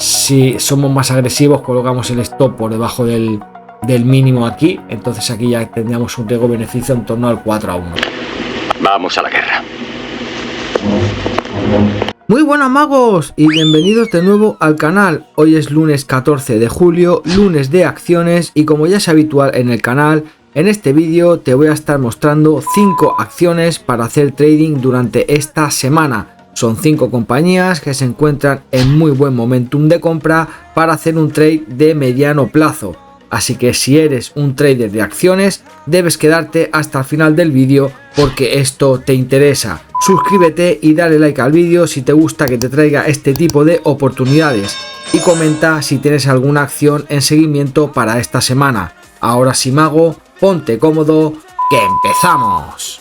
Si somos más agresivos, colocamos el stop por debajo del mínimo aquí, entonces aquí ya tendríamos un riesgo beneficio en torno al 4-1. Vamos a la guerra. Muy buenas, magos, y bienvenidos de nuevo al canal. Hoy es lunes 14 de julio, lunes de acciones, y como ya es habitual en el canal, en este vídeo te voy a estar mostrando 5 acciones para hacer trading durante esta semana. Son 5 compañías que se encuentran en muy buen momentum de compra para hacer un trade de mediano plazo. Así que si eres un trader de acciones, debes quedarte hasta el final del vídeo porque esto te interesa. Suscríbete y dale like al vídeo si te gusta que te traiga este tipo de oportunidades. Y comenta si tienes alguna acción en seguimiento para esta semana. Ahora sí, mago, ponte cómodo, que empezamos.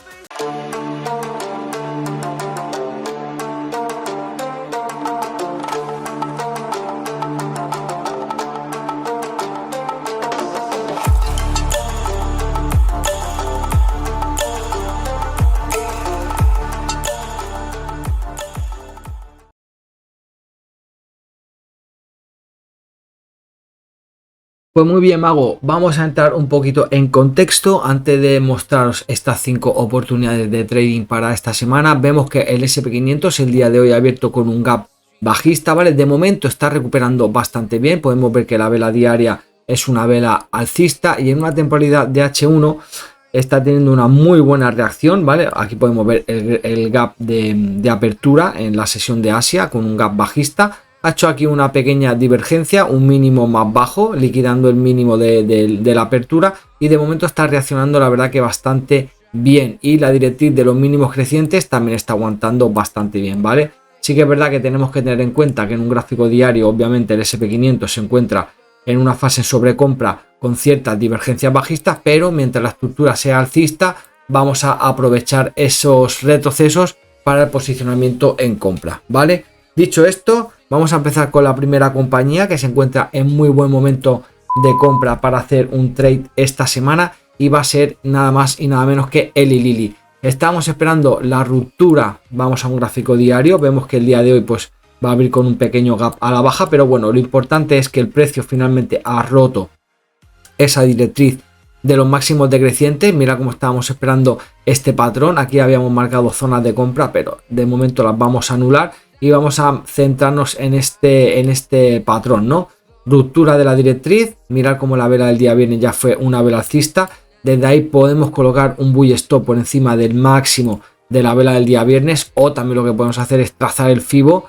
Pues muy bien, mago, vamos a entrar un poquito en contexto antes de mostraros estas 5 oportunidades de trading para esta semana. Vemos que el SP500 el día de hoy ha abierto con un gap bajista, ¿vale? De momento está recuperando bastante bien, podemos ver que la vela diaria es una vela alcista y en una temporalidad de H1 está teniendo una muy buena reacción, ¿vale? Aquí podemos ver el gap de apertura en la sesión de Asia con un gap bajista. Ha hecho aquí una pequeña divergencia, un mínimo más bajo, liquidando el mínimo de la apertura, y de momento está reaccionando la verdad que bastante bien, y la directriz de los mínimos crecientes también está aguantando bastante bien, ¿vale? Sí que es verdad que tenemos que tener en cuenta que en un gráfico diario obviamente el SP500 se encuentra en una fase sobrecompra con ciertas divergencias bajistas, pero mientras la estructura sea alcista vamos a aprovechar esos retrocesos para el posicionamiento en compra, ¿vale? Dicho esto, vamos a empezar con la primera compañía que se encuentra en muy buen momento de compra para hacer un trade esta semana, y va a ser nada más y nada menos que Eli Lilly. Estamos esperando la ruptura, vamos a un gráfico diario, vemos que el día de hoy pues va a abrir con un pequeño gap a la baja, pero bueno, lo importante es que el precio finalmente ha roto esa directriz de los máximos decrecientes. Mira cómo estábamos esperando este patrón, aquí habíamos marcado zonas de compra, pero de momento las vamos a anular y vamos a centrarnos en este patrón, ¿no? Ruptura de la directriz, mirar cómo la vela del día viernes ya fue una vela alcista. Desde ahí podemos colocar un buy stop por encima del máximo de la vela del día viernes, o también lo que podemos hacer es trazar el fibo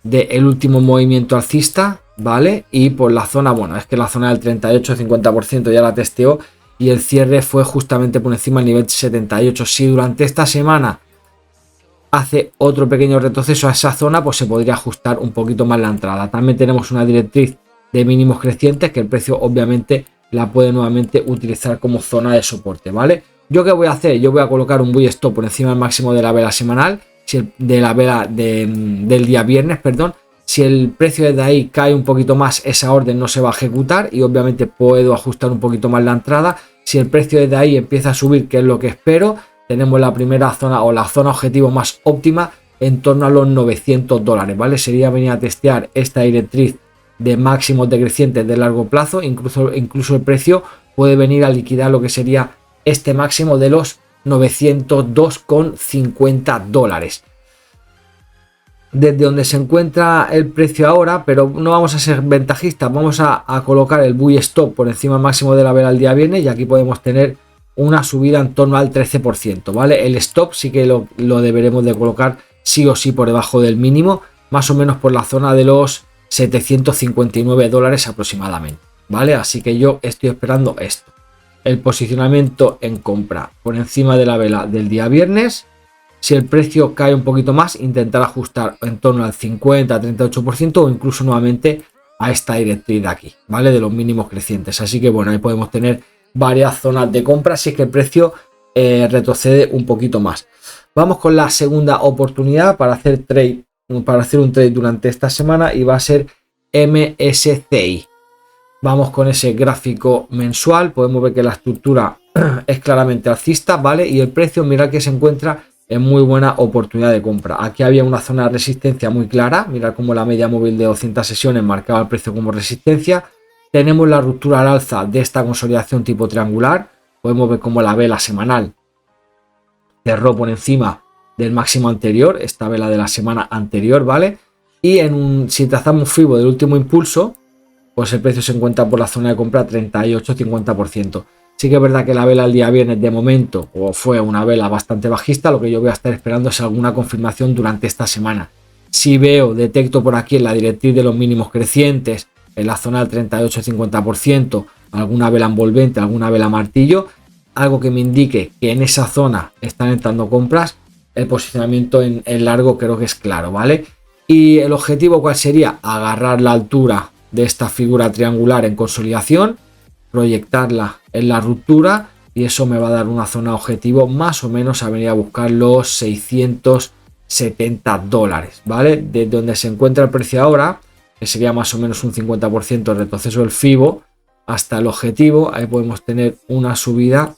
del último movimiento alcista, ¿vale? Y por la zona, bueno, es que la zona del 38-50% ya la testeó y el cierre fue justamente por encima del nivel 78. Si durante esta semana hace otro pequeño retroceso a esa zona, pues se podría ajustar un poquito más la entrada. También tenemos una directriz de mínimos crecientes que el precio obviamente la puede nuevamente utilizar como zona de soporte, ¿vale? ¿Yo qué voy a hacer? Yo voy a colocar un buy stop por encima del máximo de la vela semanal, de la vela del día viernes, perdón. Si el precio desde ahí cae un poquito más, esa orden no se va a ejecutar y obviamente puedo ajustar un poquito más la entrada. Si el precio desde ahí empieza a subir, que es lo que espero, tenemos la primera zona o la zona objetivo más óptima en torno a los $900, ¿vale? Sería venir a testear esta directriz de máximos decrecientes de largo plazo. Incluso el precio puede venir a liquidar lo que sería este máximo de los $902,50. Desde donde se encuentra el precio ahora, pero no vamos a ser ventajistas, vamos a colocar el buy stop por encima del máximo de la vela el día viernes, y aquí podemos tener una subida en torno al 13%, ¿vale? El stop sí que lo deberemos de colocar sí o sí por debajo del mínimo, más o menos por la zona de los $759 aproximadamente, ¿vale? Así que yo estoy esperando esto, el posicionamiento en compra por encima de la vela del día viernes. Si el precio cae un poquito más, intentar ajustar en torno al 50-38% o incluso nuevamente a esta directriz de aquí, ¿vale? De los mínimos crecientes. Así que bueno, ahí podemos tener varias zonas de compra si es que el precio retrocede un poquito más. Vamos con la segunda oportunidad para hacer un trade durante esta semana, y va a ser MSCI. Vamos con ese gráfico mensual, podemos ver que la estructura es claramente alcista, ¿vale? Y el precio, mirad que se encuentra es muy buena oportunidad de compra. Aquí había una zona de resistencia muy clara, mirad cómo la media móvil de 200 sesiones marcaba el precio como resistencia. Tenemos la ruptura al alza de esta consolidación tipo triangular, podemos ver cómo la vela semanal cerró por encima del máximo anterior, esta vela de la semana anterior, ¿vale? Y si trazamos FIBO del último impulso, pues el precio se encuentra por la zona de compra 38-50%. Sí que es verdad que la vela el día viernes de momento fue una vela bastante bajista, lo que yo voy a estar esperando es alguna confirmación durante esta semana. Si detecto por aquí en la directriz de los mínimos crecientes, en la zona del 38-50%, alguna vela envolvente, alguna vela martillo, algo que me indique que en esa zona están entrando compras, el posicionamiento en largo creo que es claro, ¿vale? Y el objetivo, ¿cuál sería? Agarrar la altura de esta figura triangular en consolidación, proyectarla en la ruptura y eso me va a dar una zona objetivo más o menos a venir a buscar los 670 dólares, ¿vale? De donde se encuentra el precio ahora, que sería más o menos un 50% de retroceso del FIBO, hasta el objetivo, ahí podemos tener una subida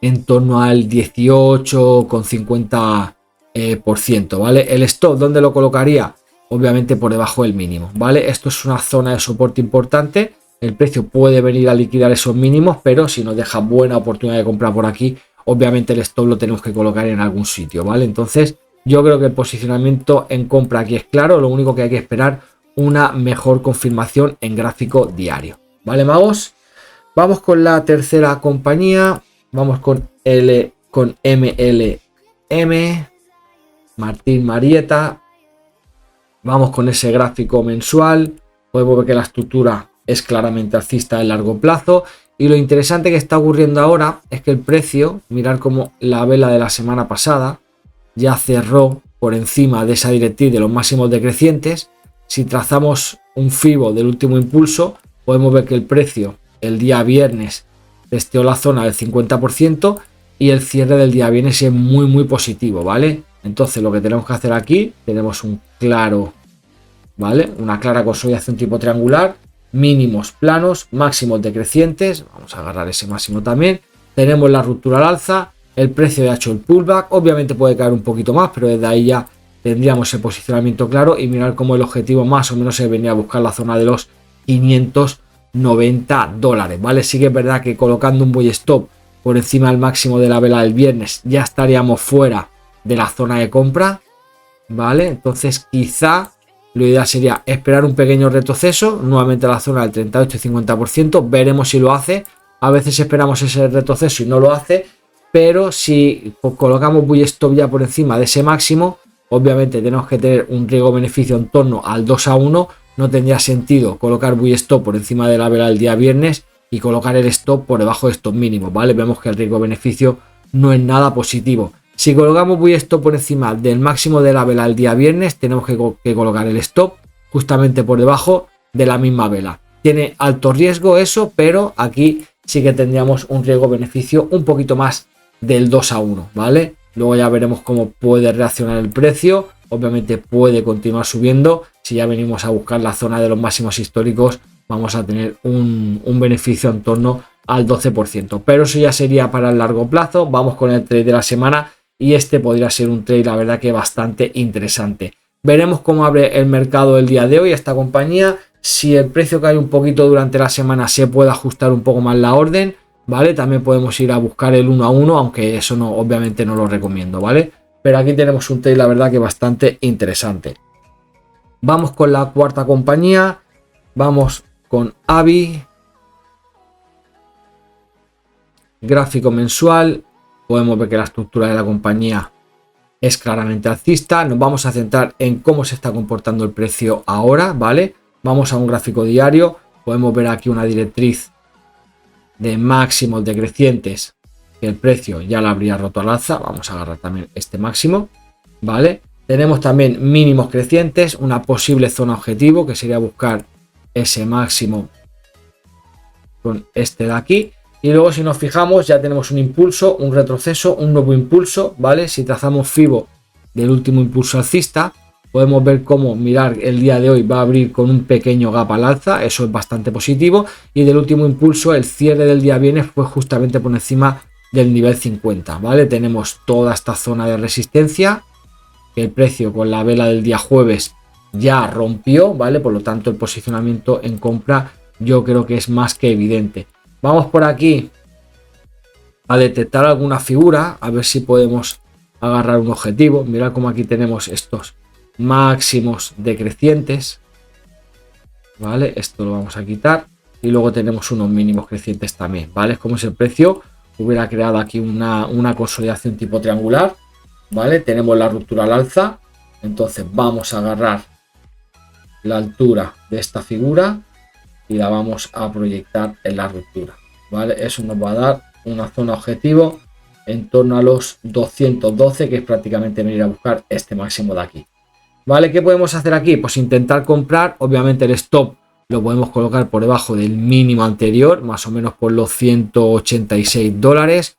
en torno al 18,50%, ¿vale? El stop, ¿dónde lo colocaría? Obviamente por debajo del mínimo, ¿vale? Esto es una zona de soporte importante. El precio puede venir a liquidar esos mínimos, pero si nos deja buena oportunidad de comprar por aquí, obviamente el stop lo tenemos que colocar en algún sitio, ¿vale? Entonces yo creo que el posicionamiento en compra aquí es claro, lo único que hay que esperar una mejor confirmación en gráfico diario, ¿vale, magos? Vamos con la tercera compañía, vamos con MLM, Martín Marietta, vamos con ese gráfico mensual, podemos ver que la estructura es claramente alcista en largo plazo y lo interesante que está ocurriendo ahora es que el precio, mirar como la vela de la semana pasada ya cerró por encima de esa directriz de los máximos decrecientes. Si trazamos un FIBO del último impulso, podemos ver que el precio el día viernes testeó la zona del 50% y el cierre del día viernes es muy positivo, ¿vale? Entonces lo que tenemos que hacer aquí, tenemos un claro, ¿vale? Una clara consolidación tipo triangular, mínimos planos, máximos decrecientes, vamos a agarrar ese máximo también, tenemos la ruptura al alza, el precio ya ha hecho el pullback, obviamente puede caer un poquito más, pero desde ahí ya tendríamos el posicionamiento claro y mirar cómo el objetivo más o menos se venía a buscar la zona de los 590 dólares, ¿vale? Sí que es verdad que colocando un buy stop por encima del máximo de la vela del viernes ya estaríamos fuera de la zona de compra, ¿vale? Entonces quizá lo ideal sería esperar un pequeño retroceso, nuevamente a la zona del 38-50%, veremos si lo hace. A veces esperamos ese retroceso y no lo hace, pero si colocamos buy stop ya por encima de ese máximo, obviamente tenemos que tener un riesgo-beneficio en torno al 2-1, no tendría sentido colocar buy stop por encima de la vela del día viernes y colocar el stop por debajo de estos mínimos, ¿vale? Vemos que el riesgo-beneficio no es nada positivo. Si colocamos buy stop por encima del máximo de la vela el día viernes, tenemos que colocar el stop justamente por debajo de la misma vela. Tiene alto riesgo eso, pero aquí sí que tendríamos un riesgo-beneficio un poquito más del 2-1, ¿vale? Luego ya veremos cómo puede reaccionar el precio. Obviamente puede continuar subiendo. Si ya venimos a buscar la zona de los máximos históricos, vamos a tener un beneficio en torno al 12%. Pero eso ya sería para el largo plazo. Vamos con el trade de la semana. Y este podría ser un trade, la verdad, que bastante interesante. Veremos cómo abre el mercado el día de hoy esta compañía. Si el precio cae un poquito durante la semana, se puede ajustar un poco más la orden, ¿vale? También podemos ir a buscar el 1-1, aunque eso no, obviamente no lo recomiendo, ¿vale? Pero aquí tenemos un trade, la verdad, que bastante interesante. Vamos con la cuarta compañía. Vamos con Avi. Gráfico mensual. Podemos ver que la estructura de la compañía es claramente alcista. Nos vamos a centrar en cómo se está comportando el precio ahora, ¿vale? Vamos a un gráfico diario. Podemos ver aquí una directriz de máximos decrecientes que el precio ya la habría roto al alza. Vamos a agarrar también este máximo, ¿vale? Tenemos también mínimos crecientes, una posible zona objetivo que sería buscar ese máximo con este de aquí. Y luego si nos fijamos ya tenemos un impulso, un retroceso, un nuevo impulso, ¿vale? Si trazamos FIBO del último impulso alcista, podemos ver cómo mirar el día de hoy va a abrir con un pequeño gap al alza, eso es bastante positivo. Y del último impulso, el cierre del día viernes fue justamente por encima del nivel 50, ¿vale? Tenemos toda esta zona de resistencia que el precio con la vela del día jueves ya rompió, ¿vale? Por lo tanto, el posicionamiento en compra yo creo que es más que evidente. Vamos por aquí a detectar alguna figura, a ver si podemos agarrar un objetivo. Mirad cómo aquí tenemos estos máximos decrecientes, ¿vale? Esto lo vamos a quitar y luego tenemos unos mínimos crecientes también, ¿vale? Es como si el precio hubiera creado aquí una consolidación tipo triangular, ¿vale? Tenemos la ruptura al alza, entonces vamos a agarrar la altura de esta figura y la vamos a proyectar en la ruptura, ¿vale? Eso nos va a dar una zona objetivo en torno a los 212, que es prácticamente venir a buscar este máximo de aquí, ¿vale? ¿Qué podemos hacer aquí? Pues intentar comprar, obviamente el stop lo podemos colocar por debajo del mínimo anterior, más o menos por los 186 dólares.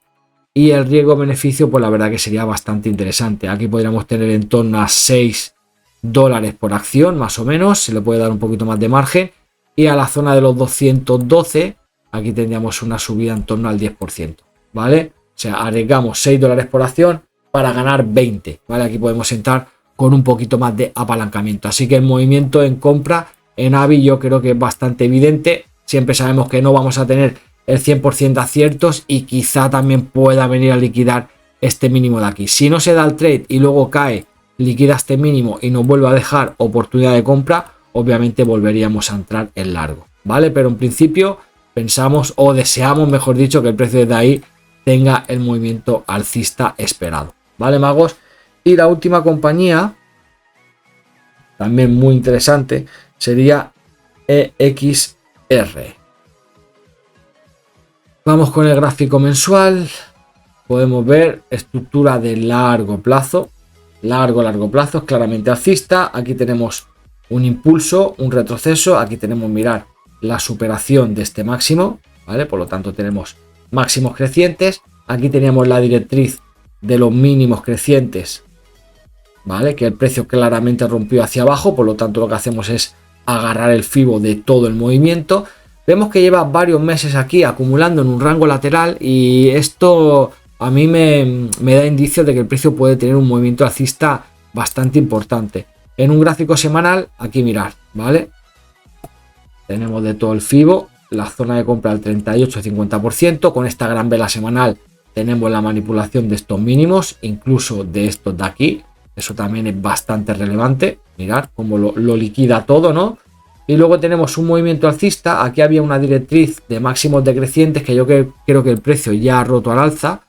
Y el riesgo-beneficio, pues la verdad que sería bastante interesante. Aquí podríamos tener en torno a 6 dólares por acción, más o menos. Se le puede dar un poquito más de margen. Y a la zona de los 212, aquí tendríamos una subida en torno al 10%, ¿vale? O sea, arriesgamos 6 dólares por acción para ganar 20, ¿vale? Aquí podemos entrar con un poquito más de apalancamiento. Así que el movimiento en compra en AVI yo creo que es bastante evidente. Siempre sabemos que no vamos a tener el 100% de aciertos y quizá también pueda venir a liquidar este mínimo de aquí. Si no se da el trade y luego cae, liquida este mínimo y nos vuelve a dejar oportunidad de compra, obviamente volveríamos a entrar en largo, ¿vale? Pero en principio pensamos o deseamos, mejor dicho, que el precio de ahí tenga el movimiento alcista esperado, ¿vale, magos? Y la última compañía, también muy interesante, sería EXR. Vamos con el gráfico mensual. Podemos ver estructura de largo plazo. Largo plazo, es claramente alcista. Aquí tenemos un impulso, un retroceso. Aquí tenemos, mirar, la superación de este máximo, ¿vale? Por lo tanto tenemos máximos crecientes. Aquí teníamos la directriz de los mínimos crecientes, ¿vale? Que el precio claramente rompió hacia abajo. Por lo tanto lo que hacemos es agarrar el FIBO de todo el movimiento. Vemos que lleva varios meses aquí acumulando en un rango lateral y esto a mí me da indicios de que el precio puede tener un movimiento alcista bastante importante. En un gráfico semanal, aquí mirar, ¿vale? Tenemos de todo el FIBO, la zona de compra al 38-50%. Con esta gran vela semanal tenemos la manipulación de estos mínimos, incluso de estos de aquí. Eso también es bastante relevante. Mirar cómo lo liquida todo, ¿no? Y luego tenemos un movimiento alcista. Aquí había una directriz de máximos decrecientes que yo creo que el precio ya ha roto al alza.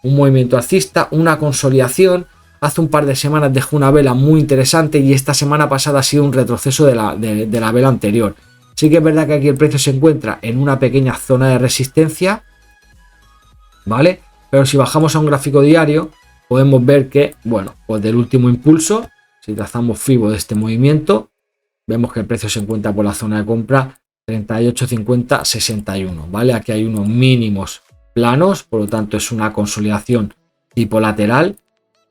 Un movimiento alcista, una consolidación. Hace un par de semanas dejó una vela muy interesante y esta semana pasada ha sido un retroceso de la vela anterior. Sí que es verdad que aquí el precio se encuentra en una pequeña zona de resistencia, ¿vale? Pero si bajamos a un gráfico diario, podemos ver que, bueno, pues del último impulso, si trazamos FIBO de este movimiento, vemos que el precio se encuentra por la zona de compra 38, 50, 61, ¿vale? Aquí hay unos mínimos planos, por lo tanto es una consolidación tipo lateral.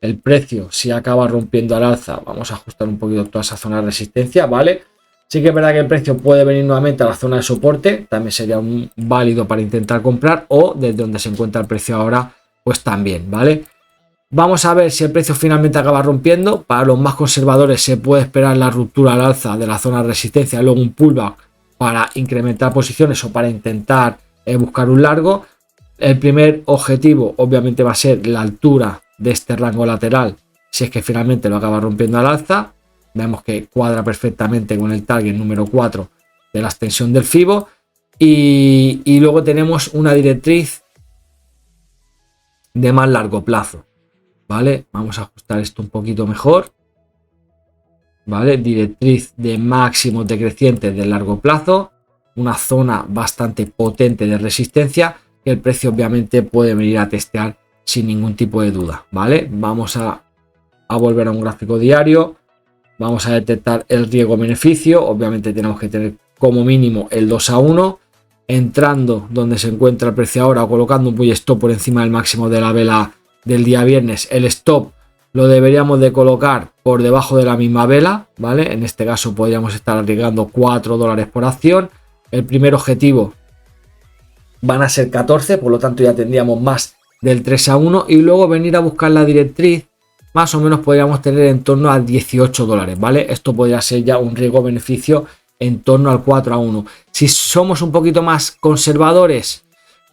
El precio, si acaba rompiendo al alza, vamos a ajustar un poquito toda esa zona de resistencia, ¿vale? Sí que es verdad que el precio puede venir nuevamente a la zona de soporte, también sería un válido para intentar comprar, o desde donde se encuentra el precio ahora, pues también, ¿vale? Vamos a ver si el precio finalmente acaba rompiendo. Para los más conservadores se puede esperar la ruptura al alza de la zona de resistencia, luego un pullback para incrementar posiciones o para intentar buscar un largo. El primer objetivo obviamente va a ser la altura de este rango lateral, si es que finalmente lo acaba rompiendo al alza. Vemos que cuadra perfectamente con el target número 4 de la extensión del FIBO. Y luego tenemos una directriz de más largo plazo, ¿vale? Vamos a ajustar esto un poquito mejor, ¿vale? Directriz de máximos decrecientes de largo plazo, una zona bastante potente de resistencia que el precio obviamente puede venir a testear sin ningún tipo de duda, ¿vale? Vamos a volver a un gráfico diario, vamos a detectar el riesgo-beneficio. Obviamente tenemos que tener como mínimo el 2-1, entrando donde se encuentra el precio ahora o colocando un buy stop por encima del máximo de la vela del día viernes. El stop lo deberíamos de colocar por debajo de la misma vela, ¿vale? En este caso podríamos estar arriesgando 4 dólares por acción. El primer objetivo van a ser 14, por lo tanto ya tendríamos más del 3 a 1 y luego venir a buscar la directriz. Más o menos podríamos tener en torno a 18 dólares, ¿vale? Esto podría ser ya un riesgo-beneficio en torno al 4 a 1. Si somos un poquito más conservadores,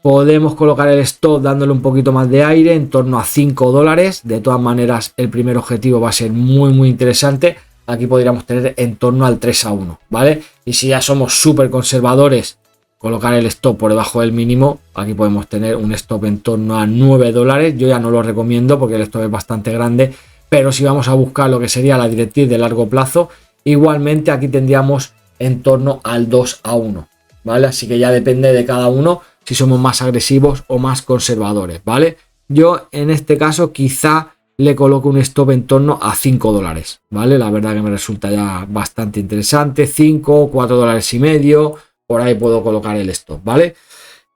podemos colocar el stop dándole un poquito más de aire en torno a 5 dólares. De todas maneras, el primer objetivo va a ser muy interesante. Aquí podríamos tener en torno al 3 a 1, ¿vale? Y si ya somos súper conservadores, colocar el stop por debajo del mínimo, aquí podemos tener un stop en torno a 9 dólares. Yo ya no lo recomiendo porque el stop es bastante grande, pero si vamos a buscar lo que sería la directriz de largo plazo, igualmente aquí tendríamos en torno al 2 a 1, ¿vale? Así que ya depende de cada uno si somos más agresivos o más conservadores, ¿vale? Yo en este caso quizá le coloco un stop en torno a 5 dólares, ¿vale? La verdad que me resulta ya bastante interesante, 5, 4 dólares y medio, por ahí puedo colocar el stop, ¿vale?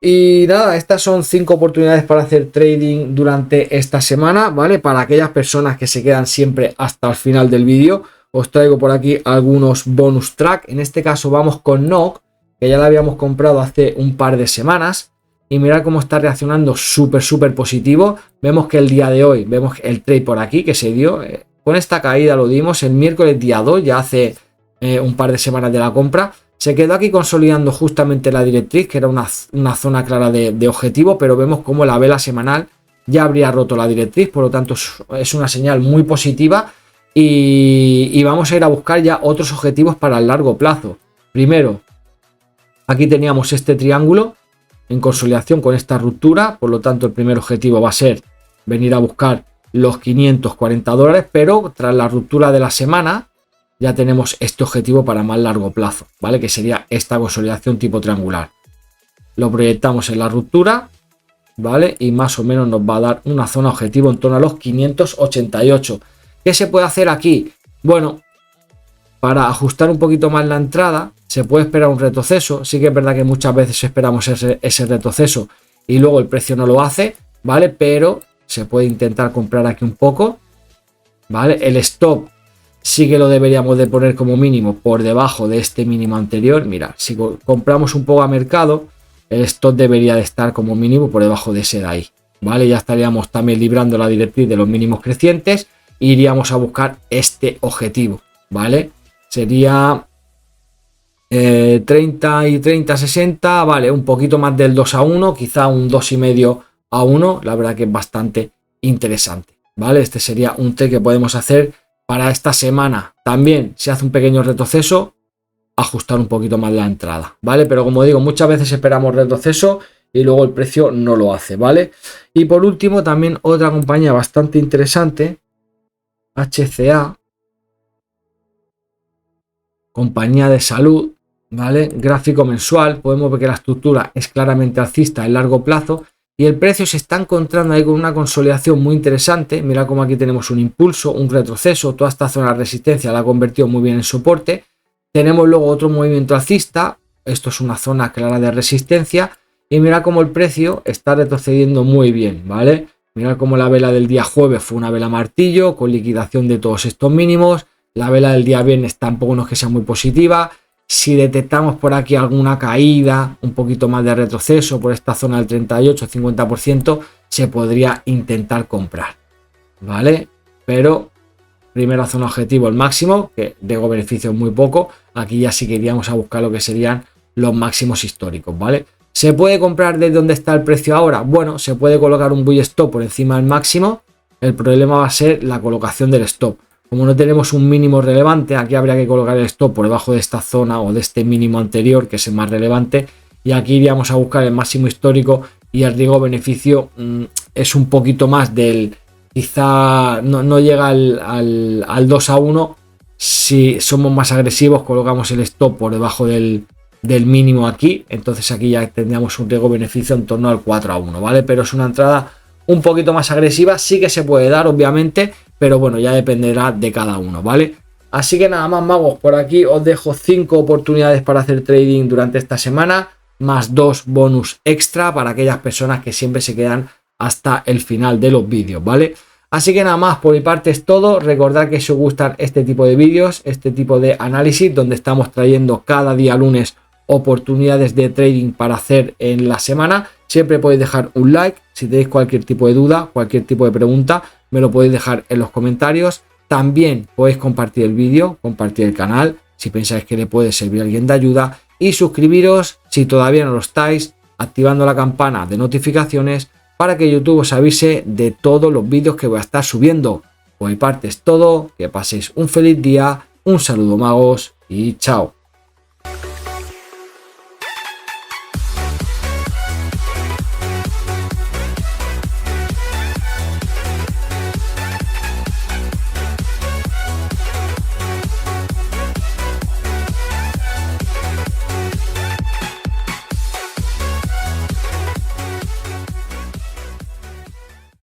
Y nada, estas son 5 oportunidades para hacer trading durante esta semana, ¿vale? Para aquellas personas que se quedan siempre hasta el final del vídeo, os traigo por aquí algunos bonus track. En este caso vamos con NOK, que ya la habíamos comprado hace un par de semanas. Y mirad cómo está reaccionando súper positivo. Vemos que el día de hoy, vemos el trade por aquí que se dio. Con esta caída lo dimos el miércoles día 2, ya hace un par de semanas de la compra. Se quedó aquí consolidando justamente la directriz, que era una zona clara de objetivo, pero vemos como la vela semanal ya habría roto la directriz, por lo tanto es una señal muy positiva y vamos a ir a buscar ya otros objetivos para el largo plazo. Primero, aquí teníamos este triángulo en consolidación con esta ruptura, por lo tanto el primer objetivo va a ser venir a buscar los 540 dólares, pero tras la ruptura de la semana ya tenemos este objetivo para más largo plazo, ¿vale? Que sería esta consolidación tipo triangular. Lo proyectamos en la ruptura, ¿vale? Y más o menos nos va a dar una zona objetivo en torno a los 588. ¿Qué se puede hacer aquí? Bueno, para ajustar un poquito más la entrada, se puede esperar un retroceso. Sí que es verdad que muchas veces esperamos ese retroceso y luego el precio no lo hace, ¿vale? Pero se puede intentar comprar aquí un poco, ¿vale? El stop sí que lo deberíamos de poner como mínimo por debajo de este mínimo anterior. Mira, si compramos un poco a mercado, el stop debería de estar como mínimo por debajo de ese de ahí, ¿vale? Ya estaríamos también librando la directriz de los mínimos crecientes e iríamos a buscar este objetivo, ¿vale? Sería 30 y 30, 60, vale, un poquito más del 2 a 1, quizá un 2,5 a 1, la verdad que es bastante interesante, ¿vale? Este sería un trade que podemos hacer para esta semana. También se hace un pequeño retroceso, ajustar un poquito más la entrada, ¿vale? Pero como digo, muchas veces esperamos retroceso y luego el precio no lo hace, ¿vale? Y por último también otra compañía bastante interesante, HCA, compañía de salud, ¿vale? Gráfico mensual, podemos ver que la estructura es claramente alcista en largo plazo y el precio se está encontrando ahí con una consolidación muy interesante. Mira cómo aquí tenemos un impulso, un retroceso, toda esta zona de resistencia la ha convertido muy bien en soporte. Tenemos luego otro movimiento alcista, esto es una zona clara de resistencia y mira cómo el precio está retrocediendo muy bien, ¿vale? Mira cómo la vela del día jueves fue una vela martillo con liquidación de todos estos mínimos. La vela del día viernes tampoco no es que sea muy positiva. Si detectamos por aquí alguna caída, un poquito más de retroceso por esta zona del 38-50%, se podría intentar comprar, ¿vale? Pero primera zona objetivo el máximo, que tengo beneficios muy poco. Aquí ya sí que iríamos a buscar lo que serían los máximos históricos, ¿vale? ¿Se puede comprar desde donde está el precio ahora? Bueno, se puede colocar un buy stop por encima del máximo. El problema va a ser la colocación del stop. Como no tenemos un mínimo relevante, aquí habría que colocar el stop por debajo de esta zona o de este mínimo anterior, que es el más relevante. Y aquí iríamos a buscar el máximo histórico y el riesgo-beneficio es un poquito más del... Quizá no llega al 2 a 1. Si somos más agresivos, colocamos el stop por debajo del mínimo aquí. Entonces aquí ya tendríamos un riesgo-beneficio en torno al 4 a 1, ¿vale? Pero es una entrada un poquito más agresiva. Sí que se puede dar, obviamente, pero bueno, ya dependerá de cada uno, ¿vale? Así que nada más, magos, por aquí os dejo 5 oportunidades para hacer trading durante esta semana, más 2 bonus extra para aquellas personas que siempre se quedan hasta el final de los vídeos, ¿vale? Así que nada más, por mi parte es todo. Recordad que si os gustan este tipo de vídeos, este tipo de análisis, donde estamos trayendo cada día lunes oportunidades de trading para hacer en la semana. Siempre podéis dejar un like. Si tenéis cualquier tipo de duda, cualquier tipo de pregunta, me lo podéis dejar en los comentarios. También podéis compartir el vídeo, compartir el canal si pensáis que le puede servir a alguien de ayuda, y suscribiros si todavía no lo estáis, activando la campana de notificaciones para que YouTube os avise de todos los vídeos que voy a estar subiendo. Por mi parte es todo, que paséis un feliz día, un saludo magos y chao.